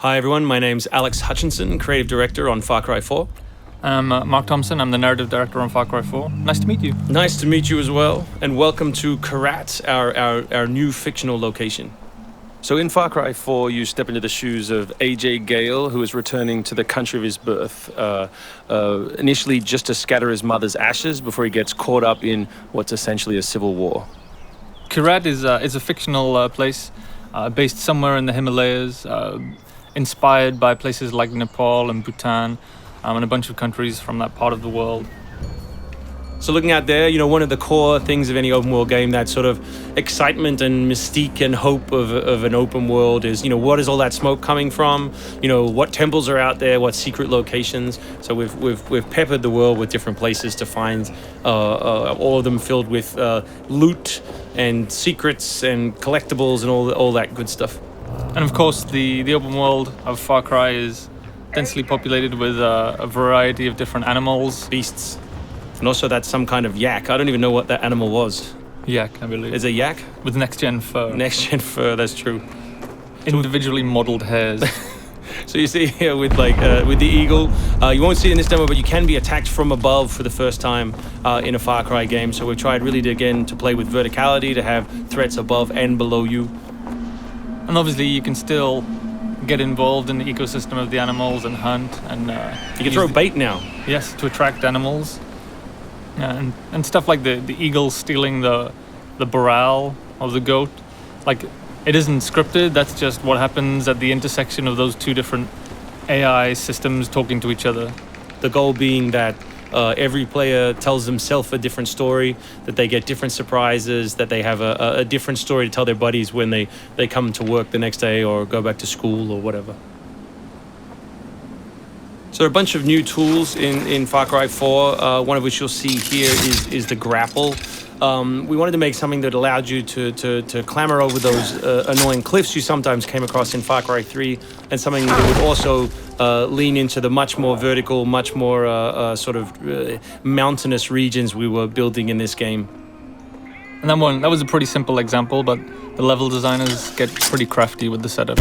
Hi everyone, my name's Alex Hutchinson, Creative Director on Far Cry 4. I'm Mark Thompson, I'm the Narrative Director on Far Cry 4. Nice to meet you. Nice to meet you as well, and welcome to Karat, our new fictional location. So in Far Cry 4, you step into the shoes of AJ Gale, who is returning to the country of his birth, initially just to scatter his mother's ashes before he gets caught up in what's essentially a civil war. Karat is a fictional place based somewhere in the Himalayas, inspired by places like Nepal and Bhutan, and a bunch of countries from that part of the world. So looking out there, one of the core things of any open world game, that sort of excitement and mystique and hope of an open world is, what is all that smoke coming from? What temples are out there? What secret locations? So we've peppered the world with different places to find, all of them filled with loot and secrets and collectibles and all that good stuff. And of course, the open world of Far Cry is densely populated with a variety of different animals. Beasts. And also that's some kind of yak. I don't even know what that animal was. Yak, I believe. Is it yak? With next-gen fur. Next-gen fur, that's true. Individually modeled hairs. So you see here with the eagle, you won't see it in this demo, but you can be attacked from above for the first time in a Far Cry game. So we've tried really to play with verticality, to have threats above and below you. And obviously you can still get involved in the ecosystem of the animals and hunt. And you can throw bait now. Yes, to attract animals. And stuff like the eagle stealing the morale of the goat. Like, it isn't scripted, that's just what happens at the intersection of those two different AI systems talking to each other. The goal being that every player tells themselves a different story, that they get different surprises, that they have a different story to tell their buddies when they come to work the next day or go back to school or whatever. So there are a bunch of new tools in Far Cry 4, one of which you'll see here is the Grapple. We wanted to make something that allowed you to clamber over those annoying cliffs you sometimes came across in Far Cry 3, and something that would also lean into the much more vertical, much more mountainous regions we were building in this game. And that was a pretty simple example, but the level designers get pretty crafty with the setups.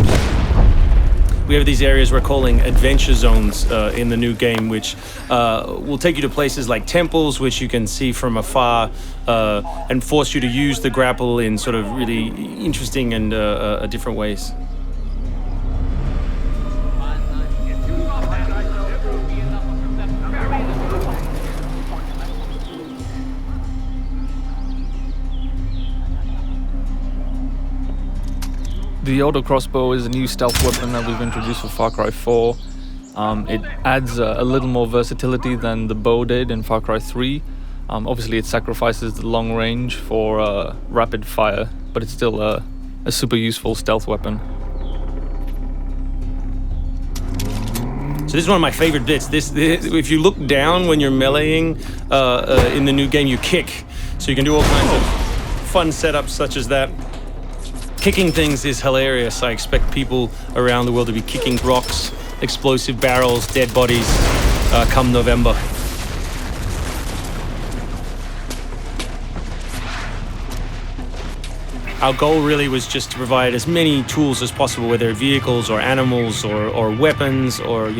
We have these areas we're calling adventure zones in the new game, which will take you to places like temples, which you can see from afar, and force you to use the grapple in sort of really interesting and different ways. The auto crossbow is a new stealth weapon that we've introduced for Far Cry 4. It adds a little more versatility than the bow did in Far Cry 3. Obviously it sacrifices the long range for rapid fire, but it's still a super useful stealth weapon. So this is one of my favorite bits. This if you look down when you're meleeing in the new game, you kick. So you can do all kinds of fun setups such as that. Kicking things is hilarious. I expect people around the world to be kicking rocks, explosive barrels, dead bodies come November. Our goal really was just to provide as many tools as possible, whether vehicles or animals or weapons or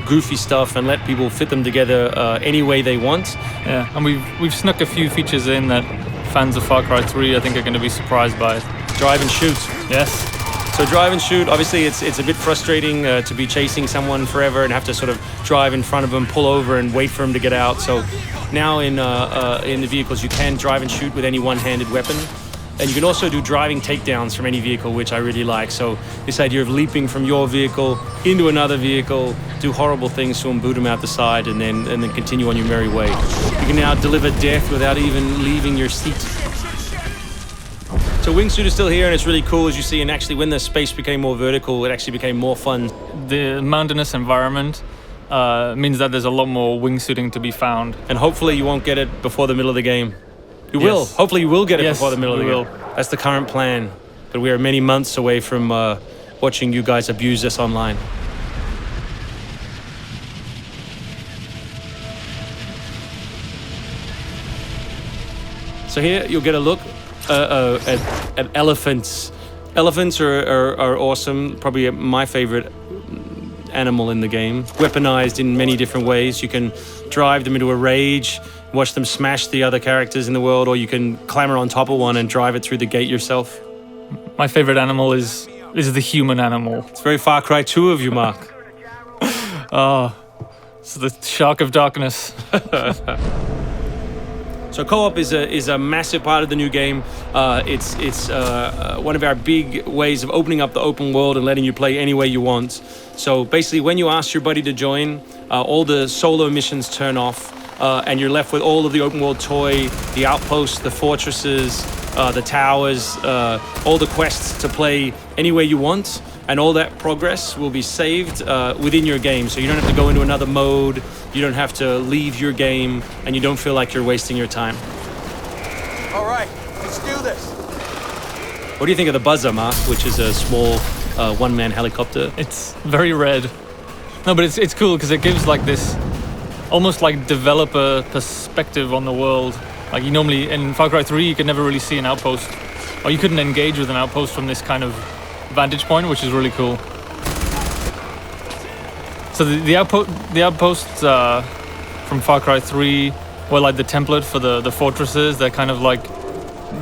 goofy stuff, and let people fit them together any way they want. Yeah, and we've snuck a few features in that fans of Far Cry 3 I think are going to be surprised by. Drive and shoot. Yes. So drive and shoot, obviously it's a bit frustrating to be chasing someone forever and have to sort of drive in front of them, pull over and wait for them to get out. So now in the vehicles you can drive and shoot with any one-handed weapon. And you can also do driving takedowns from any vehicle, which I really like. So this idea of leaping from your vehicle into another vehicle, do horrible things to them, boot them out the side, and then continue on your merry way. You can now deliver death without even leaving your seat. So wingsuit is still here, and it's really cool, as you see, and actually when the space became more vertical, it actually became more fun. The mountainous environment means that there's a lot more wingsuiting to be found. And hopefully you won't get it before the middle of the game. You will. Hopefully you will get it before the middle of the game. That's the current plan. But we are many months away from watching you guys abuse us online. So here you'll get a look at elephants. Elephants are awesome. Probably my favorite animal in the game, weaponized in many different ways. You can drive them into a rage, watch them smash the other characters in the world, or you can clamber on top of one and drive it through the gate yourself. My favorite animal is the human animal. It's very Far Cry 2 of you, Mark. It's the shark of darkness. So co-op is a massive part of the new game. It's one of our big ways of opening up the open world and letting you play any way you want. So basically, when you ask your buddy to join, all the solo missions turn off, and you're left with all of the open world toy, the outposts, the fortresses, the towers, all the quests to play any way you want. And all that progress will be saved within your game. So you don't have to go into another mode, you don't have to leave your game, and you don't feel like you're wasting your time. All right, let's do this. What do you think of the Buzzer, Mark, which is a small one-man helicopter? It's very red. No, but it's cool because it gives like this almost like developer perspective on the world. Like you normally, in Far Cry 3, you could never really see an outpost, or you couldn't engage with an outpost from this kind of vantage point, which is really cool. So the outposts from Far Cry 3 were like the template for the fortresses. They're kind of like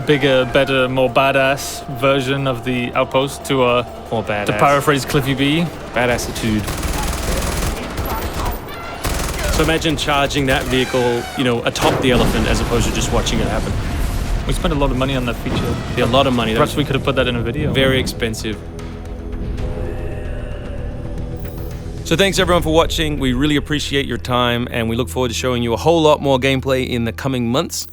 bigger, better, more badass version of the outpost to More badass. to paraphrase Cliffy B. Badassitude. So imagine charging that vehicle, atop the elephant as opposed to just watching it happen. We spent a lot of money on that feature. A lot of money. Perhaps we could have put that in a video. Very expensive. So thanks everyone for watching. We really appreciate your time and we look forward to showing you a whole lot more gameplay in the coming months.